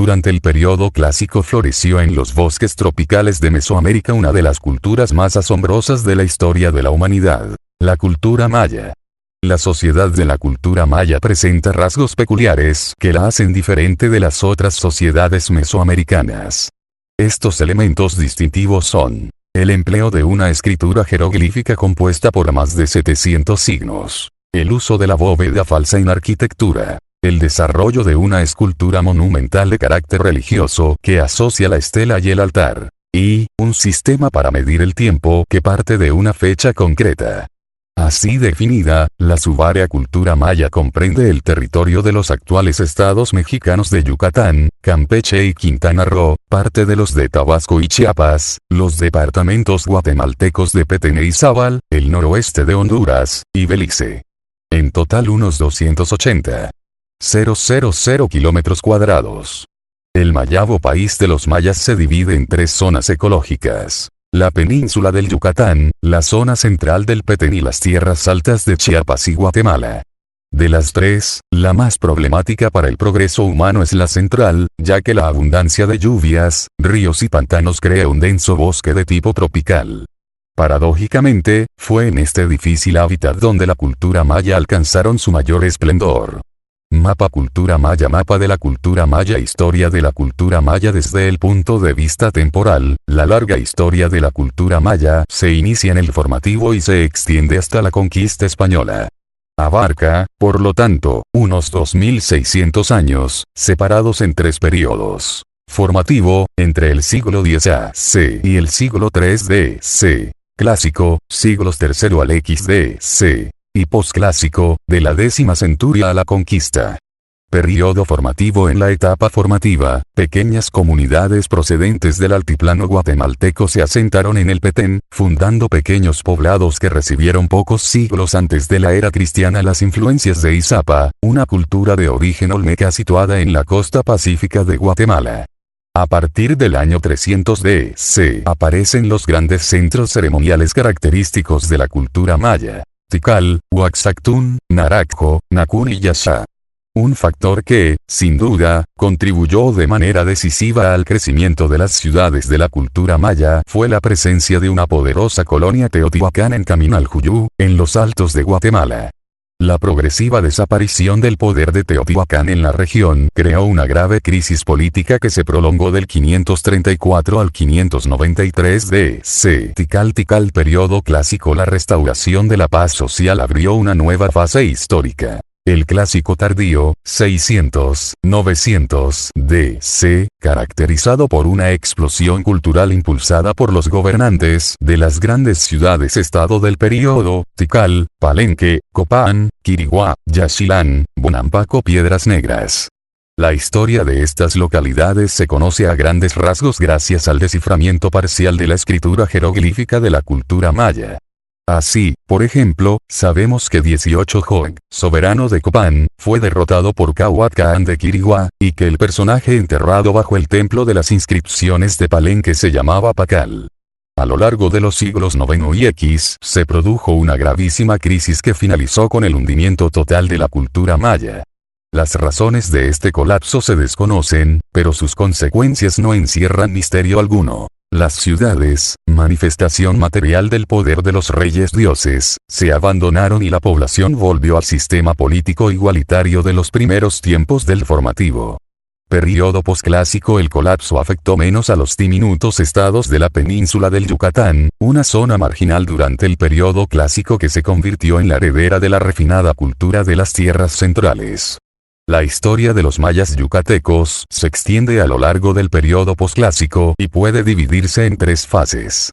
Durante el periodo clásico floreció en los bosques tropicales de Mesoamérica una de las culturas más asombrosas de la historia de la humanidad, la cultura maya. La sociedad de la cultura maya presenta rasgos peculiares que la hacen diferente de las otras sociedades mesoamericanas. Estos elementos distintivos son: el empleo de una escritura jeroglífica compuesta por más de 700 signos, el uso de la bóveda falsa en arquitectura, el desarrollo de una escultura monumental de carácter religioso que asocia la estela y el altar, y un sistema para medir el tiempo que parte de una fecha concreta. Así definida, la subárea cultura maya comprende el territorio de los actuales estados mexicanos de Yucatán, Campeche y Quintana Roo, parte de los de Tabasco y Chiapas, los departamentos guatemaltecos de Petén e Izabal, el noroeste de Honduras, y Belice. En total unos 280,000 kilómetros cuadrados. El mayabo país de los mayas se divide en 3 zonas ecológicas: la península del Yucatán, la zona central del Petén y las tierras altas de Chiapas y Guatemala. De las 3, la más problemática para el progreso humano es la central, ya que la abundancia de lluvias, ríos y pantanos crea un denso bosque de tipo tropical. Paradójicamente, fue en este difícil hábitat donde la cultura maya alcanzaron su mayor esplendor. Mapa Cultura Maya. Mapa de la cultura maya. Historia de la cultura maya desde el punto de vista temporal. La larga historia de la cultura maya se inicia en el formativo y se extiende hasta la conquista española. Abarca, por lo tanto, unos 2600 años, separados en 3 periodos. Formativo, entre el siglo X a.C. y el siglo III d.C. Clásico, siglos III al XD.C. y posclásico, de la 10ª centuria a la conquista. Periodo formativo. En la etapa formativa, pequeñas comunidades procedentes del altiplano guatemalteco se asentaron en el Petén, fundando pequeños poblados que recibieron pocos siglos antes de la era cristiana las influencias de Izapa, una cultura de origen olmeca situada en la costa pacífica de Guatemala. A partir del año 300 d.C. aparecen los grandes centros ceremoniales característicos de la cultura maya: Tikal, Huaxactún, Narakjo, Nakun y Yasha. Un factor que, sin duda, contribuyó de manera decisiva al crecimiento de las ciudades de la cultura maya fue la presencia de una poderosa colonia teotihuacana en camino al Juyú, en los altos de Guatemala. La progresiva desaparición del poder de Teotihuacán en la región creó una grave crisis política que se prolongó del 534 al 593 d.C. Tikal periodo clásico. La restauración de la paz social abrió una nueva fase histórica. El clásico tardío, 600-900 d.C., caracterizado por una explosión cultural impulsada por los gobernantes de las grandes ciudades-estado del período: Tikal, Palenque, Copán, Quiriguá, Yaxchilán, Bonampak, Piedras Negras. La historia de estas localidades se conoce a grandes rasgos gracias al desciframiento parcial de la escritura jeroglífica de la cultura maya. Así, por ejemplo, sabemos que 18Joeg, soberano de Copán, fue derrotado por Cahuatcán de Quiriguá, y que el personaje enterrado bajo el templo de las inscripciones de Palenque se llamaba Pacal. A lo largo de los siglos IX y X se produjo una gravísima crisis que finalizó con el hundimiento total de la cultura maya. Las razones de este colapso se desconocen, pero sus consecuencias no encierran misterio alguno. Las ciudades, manifestación material del poder de los reyes dioses, se abandonaron y la población volvió al sistema político igualitario de los primeros tiempos del formativo. Periodo posclásico. El colapso afectó menos a los diminutos estados de la península del Yucatán, una zona marginal durante el periodo clásico que se convirtió en la heredera de la refinada cultura de las tierras centrales. La historia de los mayas yucatecos se extiende a lo largo del periodo posclásico y puede dividirse en 3 fases.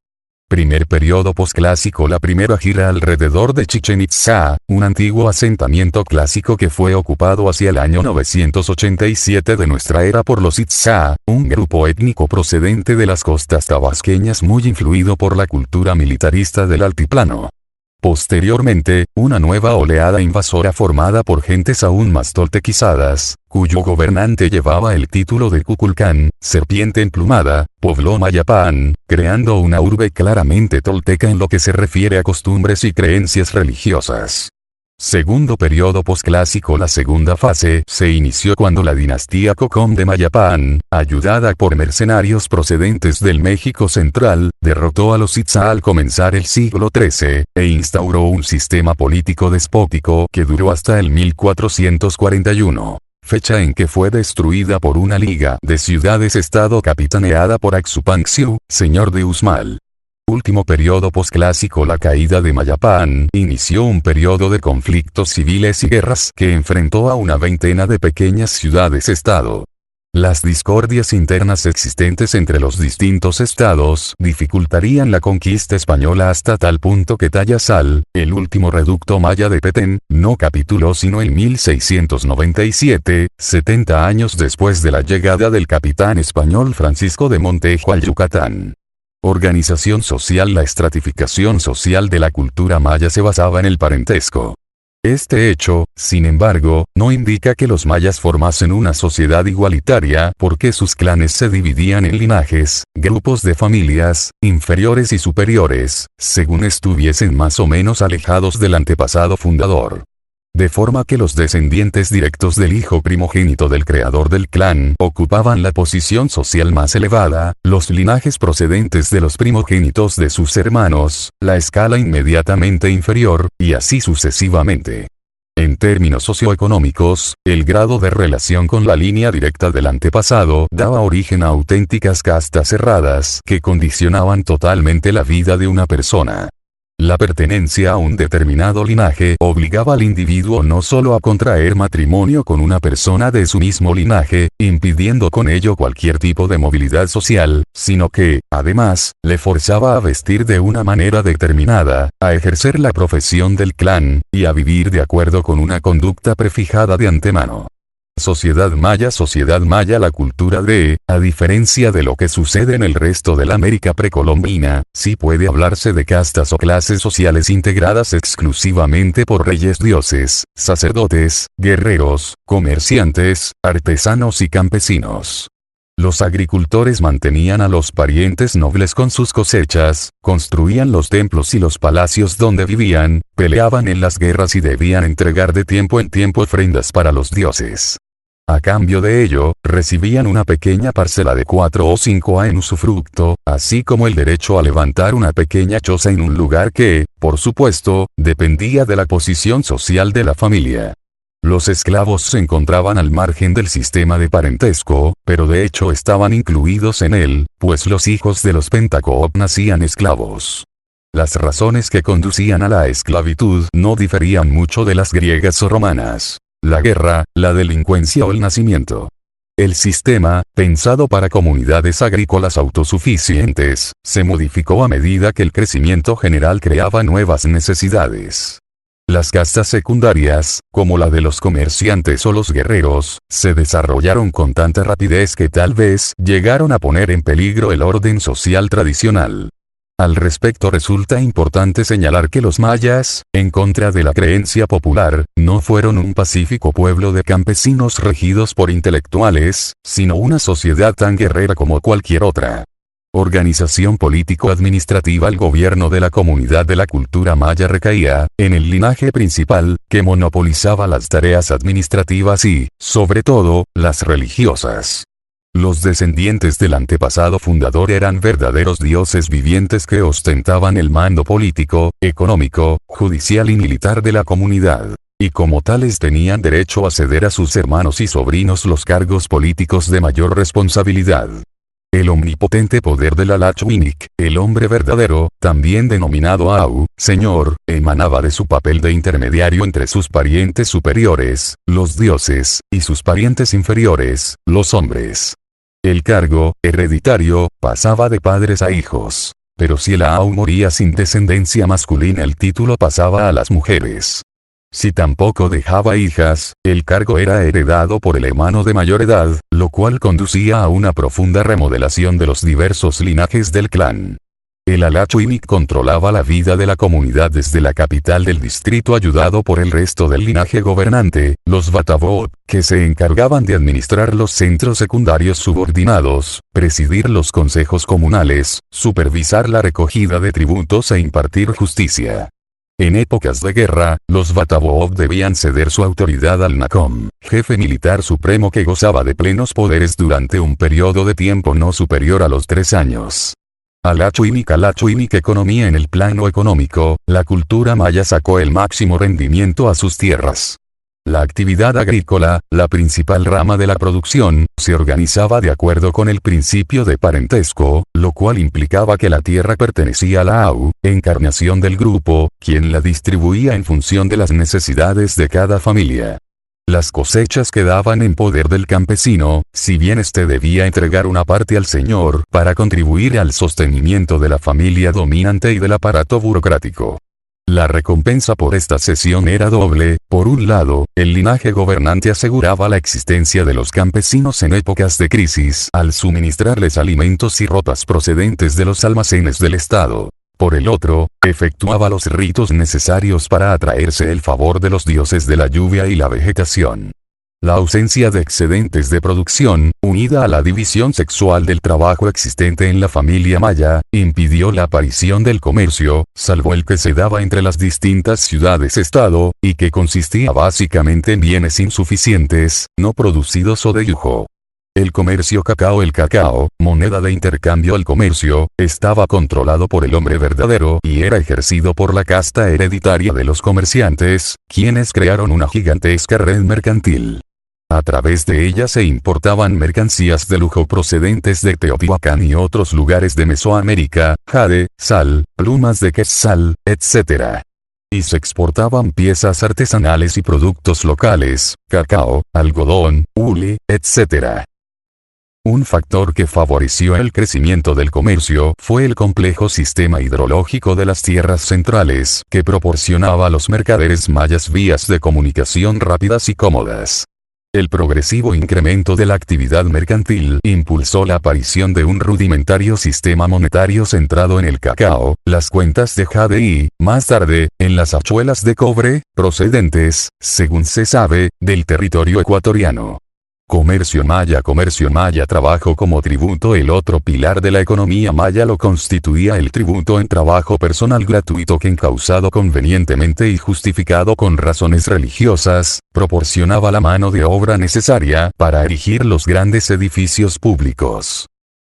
Primer periodo posclásico. La primera gira alrededor de Chichén Itzá, un antiguo asentamiento clásico que fue ocupado hacia el año 987 de nuestra era por los Itzá, un grupo étnico procedente de las costas tabasqueñas muy influido por la cultura militarista del altiplano. Posteriormente, una nueva oleada invasora formada por gentes aún más toltequizadas, cuyo gobernante llevaba el título de Cuculcán, serpiente emplumada, pobló Mayapán, creando una urbe claramente tolteca en lo que se refiere a costumbres y creencias religiosas. Segundo periodo posclásico. La segunda fase se inició cuando la dinastía Cocom de Mayapán, ayudada por mercenarios procedentes del México central, derrotó a los Itza al comenzar el siglo XIII, e instauró un sistema político despótico que duró hasta el 1441. Fecha en que fue destruida por una liga de ciudades-estado capitaneada por Axupanxiu, señor de Uxmal. Último periodo posclásico. La caída de Mayapán inició un periodo de conflictos civiles y guerras que enfrentó a una veintena de pequeñas ciudades-estado. Las discordias internas existentes entre los distintos estados dificultarían la conquista española hasta tal punto que Tayasal, el último reducto maya de Petén, no capituló sino en 1697, 70 años después de la llegada del capitán español Francisco de Montejo al Yucatán. Organización social. La estratificación social de la cultura maya se basaba en el parentesco. Este hecho, sin embargo, no indica que los mayas formasen una sociedad igualitaria porque sus clanes se dividían en linajes, grupos de familias, inferiores y superiores, según estuviesen más o menos alejados del antepasado fundador. De forma que los descendientes directos del hijo primogénito del creador del clan ocupaban la posición social más elevada, los linajes procedentes de los primogénitos de sus hermanos, la escala inmediatamente inferior, y así sucesivamente. En términos socioeconómicos, el grado de relación con la línea directa del antepasado daba origen a auténticas castas cerradas que condicionaban totalmente la vida de una persona. La pertenencia a un determinado linaje obligaba al individuo no solo a contraer matrimonio con una persona de su mismo linaje, impidiendo con ello cualquier tipo de movilidad social, sino que, además, le forzaba a vestir de una manera determinada, a ejercer la profesión del clan, y a vivir de acuerdo con una conducta prefijada de antemano. Sociedad maya. La cultura a diferencia de lo que sucede en el resto de la América precolombina, sí puede hablarse de castas o clases sociales integradas exclusivamente por reyes dioses, sacerdotes, guerreros, comerciantes, artesanos y campesinos. Los agricultores mantenían a los parientes nobles con sus cosechas, construían los templos y los palacios donde vivían, peleaban en las guerras y debían entregar de tiempo en tiempo ofrendas para los dioses. A cambio de ello, recibían una pequeña parcela de 4 o 5 en usufructo, así como el derecho a levantar una pequeña choza en un lugar que, por supuesto, dependía de la posición social de la familia. Los esclavos se encontraban al margen del sistema de parentesco, pero de hecho estaban incluidos en él, pues los hijos de los Pentacoop nacían esclavos. Las razones que conducían a la esclavitud no diferían mucho de las griegas o romanas. La guerra, la delincuencia o el nacimiento. El sistema, pensado para comunidades agrícolas autosuficientes, se modificó a medida que el crecimiento general creaba nuevas necesidades. Las castas secundarias, como la de los comerciantes o los guerreros, se desarrollaron con tanta rapidez que tal vez llegaron a poner en peligro el orden social tradicional. Al respecto resulta importante señalar que los mayas, en contra de la creencia popular, no fueron un pacífico pueblo de campesinos regidos por intelectuales, sino una sociedad tan guerrera como cualquier otra. Organización político-administrativa. El gobierno de la comunidad de la cultura maya recaía en el linaje principal, que monopolizaba las tareas administrativas y, sobre todo, las religiosas. Los descendientes del antepasado fundador eran verdaderos dioses vivientes que ostentaban el mando político, económico, judicial y militar de la comunidad. Y como tales tenían derecho a ceder a sus hermanos y sobrinos los cargos políticos de mayor responsabilidad. El omnipotente poder del Alachuinic, el hombre verdadero, también denominado Au, señor, emanaba de su papel de intermediario entre sus parientes superiores, los dioses, y sus parientes inferiores, los hombres. El cargo, hereditario, pasaba de padres a hijos. Pero si el Au moría sin descendencia masculina, el título pasaba a las mujeres. Si tampoco dejaba hijas, el cargo era heredado por el hermano de mayor edad, lo cual conducía a una profunda remodelación de los diversos linajes del clan. El Alachuinic controlaba la vida de la comunidad desde la capital del distrito ayudado por el resto del linaje gobernante, los Batavot, que se encargaban de administrar los centros secundarios subordinados, presidir los consejos comunales, supervisar la recogida de tributos e impartir justicia. En épocas de guerra, los Batavov debían ceder su autoridad al Nakom, jefe militar supremo que gozaba de plenos poderes durante un periodo de tiempo no superior a los 3 años. A la Chuinic economía. En el plano económico, la cultura maya sacó el máximo rendimiento a sus tierras. La actividad agrícola, la principal rama de la producción, se organizaba de acuerdo con el principio de parentesco, lo cual implicaba que la tierra pertenecía a la AU, encarnación del grupo, quien la distribuía en función de las necesidades de cada familia. Las cosechas quedaban en poder del campesino, si bien éste debía entregar una parte al señor para contribuir al sostenimiento de la familia dominante y del aparato burocrático. La recompensa por esta cesión era doble. Por un lado, el linaje gobernante aseguraba la existencia de los campesinos en épocas de crisis al suministrarles alimentos y ropas procedentes de los almacenes del Estado. Por el otro, efectuaba los ritos necesarios para atraerse el favor de los dioses de la lluvia y la vegetación. La ausencia de excedentes de producción, unida a la división sexual del trabajo existente en la familia maya, impidió la aparición del comercio, salvo el que se daba entre las distintas ciudades-estado, y que consistía básicamente en bienes insuficientes, no producidos o de lujo. El comercio cacao. El cacao, moneda de intercambio al comercio, estaba controlado por el hombre verdadero y era ejercido por la casta hereditaria de los comerciantes, quienes crearon una gigantesca red mercantil. A través de ella se importaban mercancías de lujo procedentes de Teotihuacán y otros lugares de Mesoamérica, jade, sal, plumas de quetzal, etc. Y se exportaban piezas artesanales y productos locales, cacao, algodón, hule, etc. Un factor que favoreció el crecimiento del comercio fue el complejo sistema hidrológico de las tierras centrales, que proporcionaba a los mercaderes mayas vías de comunicación rápidas y cómodas. El progresivo incremento de la actividad mercantil impulsó la aparición de un rudimentario sistema monetario centrado en el cacao, las cuentas de jade y, más tarde, en las hachuelas de cobre, procedentes, según se sabe, del territorio ecuatoriano. Comercio maya. Trabajo como tributo. El otro pilar de la economía maya lo constituía el tributo en trabajo personal gratuito que, encausado convenientemente y justificado con razones religiosas, proporcionaba la mano de obra necesaria para erigir los grandes edificios públicos.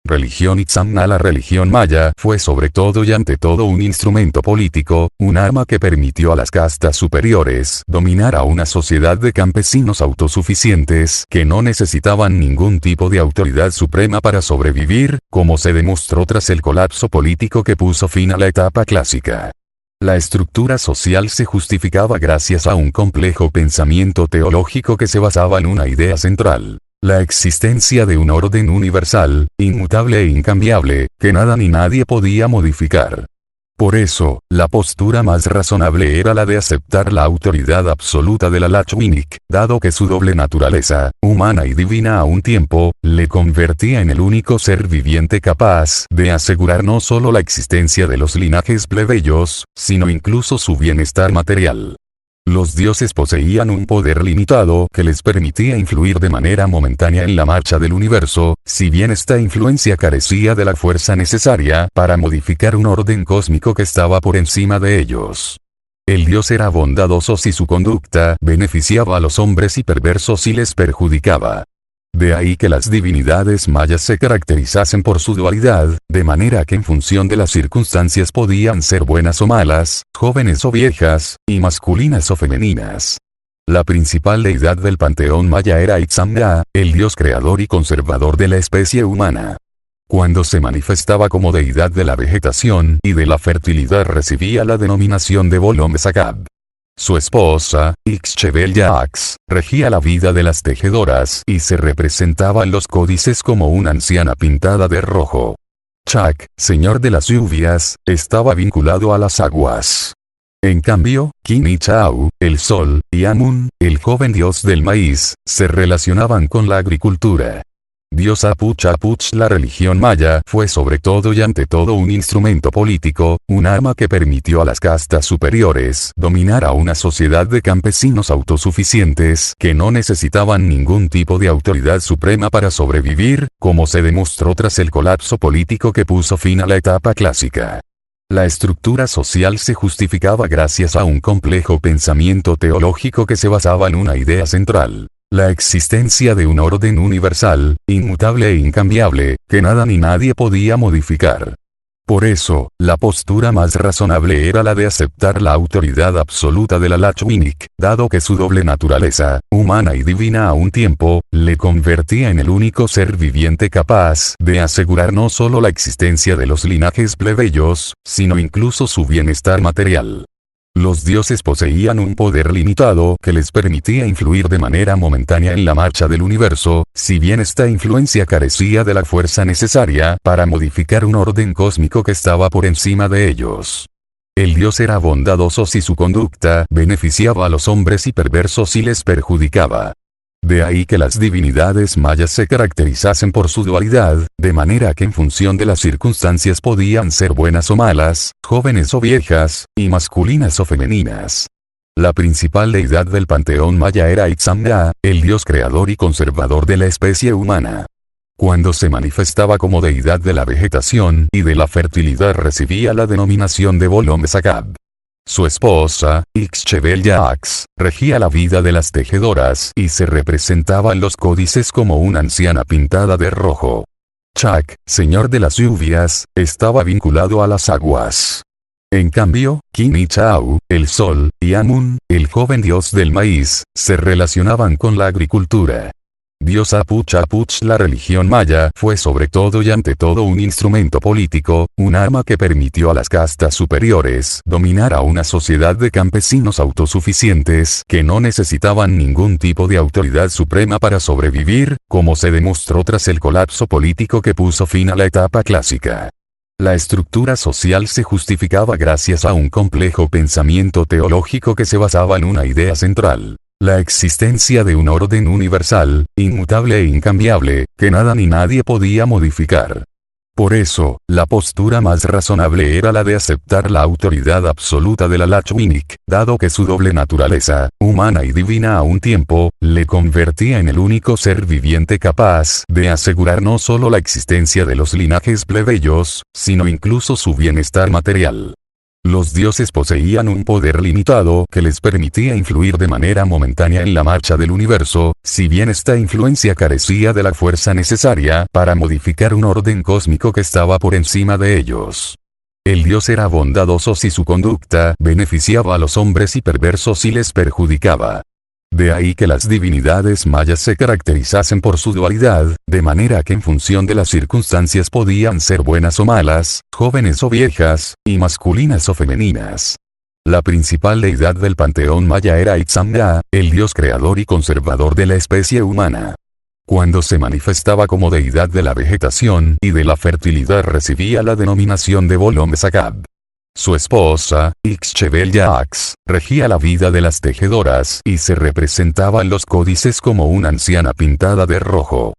Religión Itzamna. La religión maya fue sobre todo y ante todo un instrumento político, un arma que permitió a las castas superiores dominar a una sociedad de campesinos autosuficientes que no necesitaban ningún tipo de autoridad suprema para sobrevivir, como se demostró tras el colapso político que puso fin a la etapa clásica. La estructura social se justificaba gracias a un complejo pensamiento teológico que se basaba en una idea central. La existencia de un orden universal, inmutable e incambiable, que nada ni nadie podía modificar. Por eso, la postura más razonable era la de aceptar la autoridad absoluta de la Lachuinic, dado que su doble naturaleza, humana y divina a un tiempo, le convertía en el único ser viviente capaz de asegurar no solo la existencia de los linajes plebeyos, sino incluso su bienestar material. Los dioses poseían un poder limitado que les permitía influir de manera momentánea en la marcha del universo, si bien esta influencia carecía de la fuerza necesaria para modificar un orden cósmico que estaba por encima de ellos. El dios era bondadoso si su conducta beneficiaba a los hombres y perverso si les perjudicaba. De ahí que las divinidades mayas se caracterizasen por su dualidad, de manera que en función de las circunstancias podían ser buenas o malas, jóvenes o viejas, y masculinas o femeninas. La principal deidad del panteón maya era Itzamna, el dios creador y conservador de la especie humana. Cuando se manifestaba como deidad de la vegetación y de la fertilidad recibía la denominación de Bolom Sakab. Su esposa, Ixchebel Yax, regía la vida de las tejedoras y se representaba en los códices como una anciana pintada de rojo. Chak, señor de las lluvias, estaba vinculado a las aguas. En cambio, Kin y Chau, el sol, y Amun, el joven dios del maíz, se relacionaban con la agricultura. Dios Apuch. La religión maya fue sobre todo y ante todo un instrumento político, un arma que permitió a las castas superiores dominar a una sociedad de campesinos autosuficientes que no necesitaban ningún tipo de autoridad suprema para sobrevivir, como se demostró tras el colapso político que puso fin a la etapa clásica. La estructura social se justificaba gracias a un complejo pensamiento teológico que se basaba en una idea central: la existencia de un orden universal, inmutable e incambiable, que nada ni nadie podía modificar. Por eso, la postura más razonable era la de aceptar la autoridad absoluta de la Lachminik, dado que su doble naturaleza, humana y divina a un tiempo, le convertía en el único ser viviente capaz de asegurar no solo la existencia de los linajes plebeyos, sino incluso su bienestar material. Los dioses poseían un poder limitado que les permitía influir de manera momentánea en la marcha del universo, si bien esta influencia carecía de la fuerza necesaria para modificar un orden cósmico que estaba por encima de ellos. El dios era bondadoso si su conducta beneficiaba a los hombres y perverso si les perjudicaba. De ahí que las divinidades mayas se caracterizasen por su dualidad, de manera que en función de las circunstancias podían ser buenas o malas, jóvenes o viejas, y masculinas o femeninas. La principal deidad del panteón maya era Itzamna, el dios creador y conservador de la especie humana. Cuando se manifestaba como deidad de la vegetación y de la fertilidad recibía la denominación de Bolom Sakab. Su esposa, Ixchebel Yaax, regía la vida de las tejedoras y se representaba en los códices como una anciana pintada de rojo. Chak, señor de las lluvias, estaba vinculado a las aguas. En cambio, Kin y Chau, el sol, y Amun, el joven dios del maíz, se relacionaban con la agricultura. Dios Apuch Apuch. La religión maya fue sobre todo y ante todo un instrumento político, un arma que permitió a las castas superiores dominar a una sociedad de campesinos autosuficientes que no necesitaban ningún tipo de autoridad suprema para sobrevivir, como se demostró tras el colapso político que puso fin a la etapa clásica. La estructura social se justificaba gracias a un complejo pensamiento teológico que se basaba en una idea central: la existencia de un orden universal, inmutable e incambiable, que nada ni nadie podía modificar. Por eso, la postura más razonable era la de aceptar la autoridad absoluta de la Lachminik, dado que su doble naturaleza, humana y divina a un tiempo, le convertía en el único ser viviente capaz de asegurar no solo la existencia de los linajes plebeyos, sino incluso su bienestar material. Los dioses poseían un poder limitado que les permitía influir de manera momentánea en la marcha del universo, si bien esta influencia carecía de la fuerza necesaria para modificar un orden cósmico que estaba por encima de ellos. El dios era bondadoso si su conducta beneficiaba a los hombres y perverso si les perjudicaba. De ahí que las divinidades mayas se caracterizasen por su dualidad, de manera que en función de las circunstancias podían ser buenas o malas, jóvenes o viejas, y masculinas o femeninas. La principal deidad del panteón maya era Itzamna, el dios creador y conservador de la especie humana. Cuando se manifestaba como deidad de la vegetación y de la fertilidad recibía la denominación de Bolom Sakab. Su esposa, Ixchebel Yaax, regía la vida de las tejedoras y se representaba en los códices como una anciana pintada de rojo.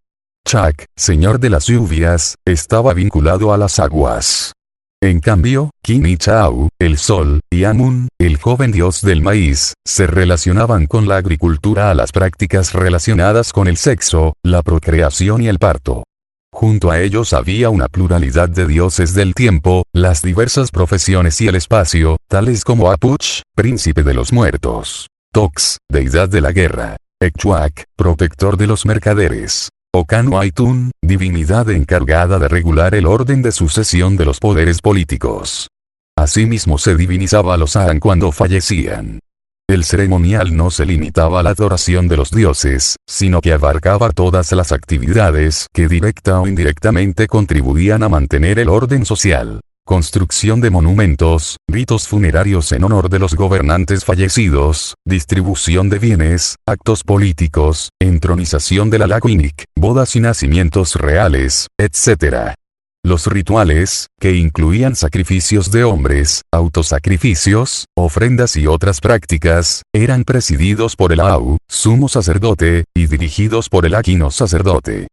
Chak, señor de las lluvias, estaba vinculado a las aguas. En cambio, Kin y Chau, el sol, y Amun, el joven dios del maíz, se relacionaban con la agricultura, a las prácticas relacionadas con el sexo, la procreación y el parto. Junto a ellos había una pluralidad de dioses del tiempo, las diversas profesiones y el espacio, tales como Apuch, príncipe de los muertos; Tox, deidad de la guerra; Ekchuak, protector de los mercaderes; Okanu Aitun, divinidad encargada de regular el orden de sucesión de los poderes políticos. Asimismo se divinizaba a los Aan cuando fallecían. El ceremonial no se limitaba a la adoración de los dioses, sino que abarcaba todas las actividades que directa o indirectamente contribuían a mantener el orden social: construcción de monumentos, ritos funerarios en honor de los gobernantes fallecidos, distribución de bienes, actos políticos, entronización de la Lachminik, bodas y nacimientos reales, etc. Los rituales, que incluían sacrificios de hombres, autosacrificios, ofrendas y otras prácticas, eran presididos por el Au, sumo sacerdote, y dirigidos por el Aquino sacerdote.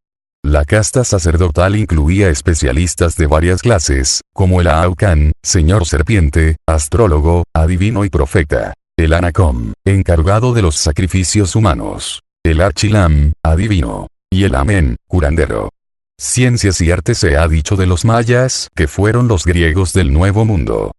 La casta sacerdotal incluía especialistas de varias clases, como el Aucan, señor serpiente, astrólogo, adivino y profeta; el Anacom, encargado de los sacrificios humanos; el Archilam, adivino; y el Amen, curandero. Ciencias y arte. Se ha dicho de los mayas que fueron los griegos del Nuevo Mundo.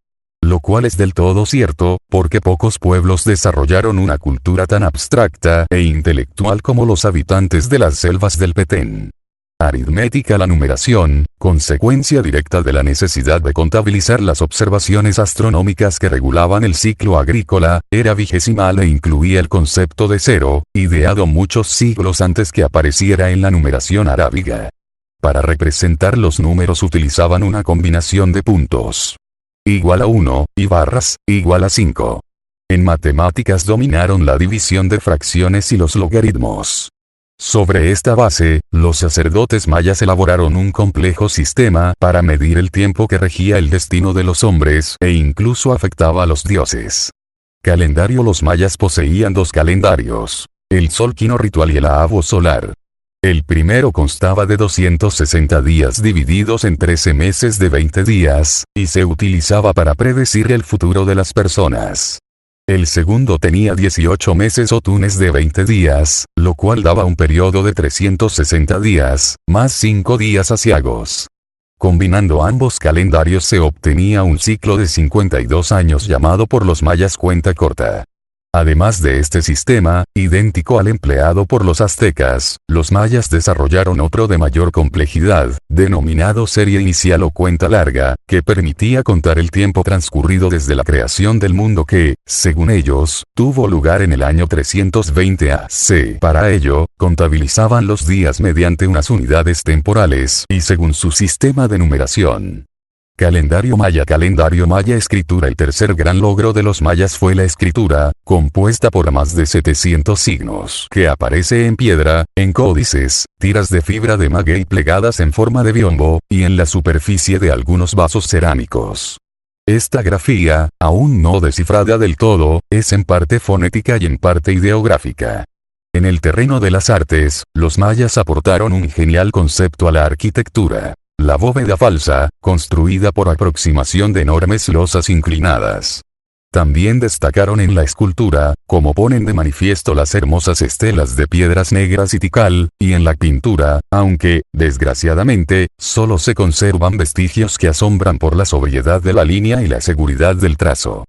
Lo cual es del todo cierto, porque pocos pueblos desarrollaron una cultura tan abstracta e intelectual como los habitantes de las selvas del Petén. Aritmética. La numeración, consecuencia directa de la necesidad de contabilizar las observaciones astronómicas que regulaban el ciclo agrícola, era vigesimal e incluía el concepto de cero, ideado muchos siglos antes que apareciera en la numeración arábiga. Para representar los números utilizaban una combinación de puntos igual a 1, y barras, igual a 5. En matemáticas dominaron la división de fracciones y los logaritmos. Sobre esta base, los sacerdotes mayas elaboraron un complejo sistema para medir el tiempo que regía el destino de los hombres e incluso afectaba a los dioses. Calendario. Los mayas poseían dos calendarios: el solquino ritual y el aabo solar. El primero constaba de 260 días divididos en 13 meses de 20 días, y se utilizaba para predecir el futuro de las personas. El segundo tenía 18 meses o tunes de 20 días, lo cual daba un periodo de 360 días, más 5 días aciagos. Combinando ambos calendarios se obtenía un ciclo de 52 años llamado por los mayas cuenta corta. Además de este sistema, idéntico al empleado por los aztecas, los mayas desarrollaron otro de mayor complejidad, denominado serie inicial o cuenta larga, que permitía contar el tiempo transcurrido desde la creación del mundo que, según ellos, tuvo lugar en el año 320 AC. Para ello, contabilizaban los días mediante unas unidades temporales y según su sistema de numeración. Calendario maya. Calendario maya. Escritura. El tercer gran logro de los mayas fue la escritura, compuesta por más de 700 signos, que aparece en piedra, en códices, tiras de fibra de maguey plegadas en forma de biombo, y en la superficie de algunos vasos cerámicos. Esta grafía, aún no descifrada del todo, es en parte fonética y en parte ideográfica. En el terreno de las artes, los mayas aportaron un genial concepto a la arquitectura: la bóveda falsa, construida por aproximación de enormes losas inclinadas. También destacaron en la escultura, como ponen de manifiesto las hermosas estelas de piedras negras y tikal, y en la pintura, aunque, desgraciadamente, solo se conservan vestigios que asombran por la sobriedad de la línea y la seguridad del trazo.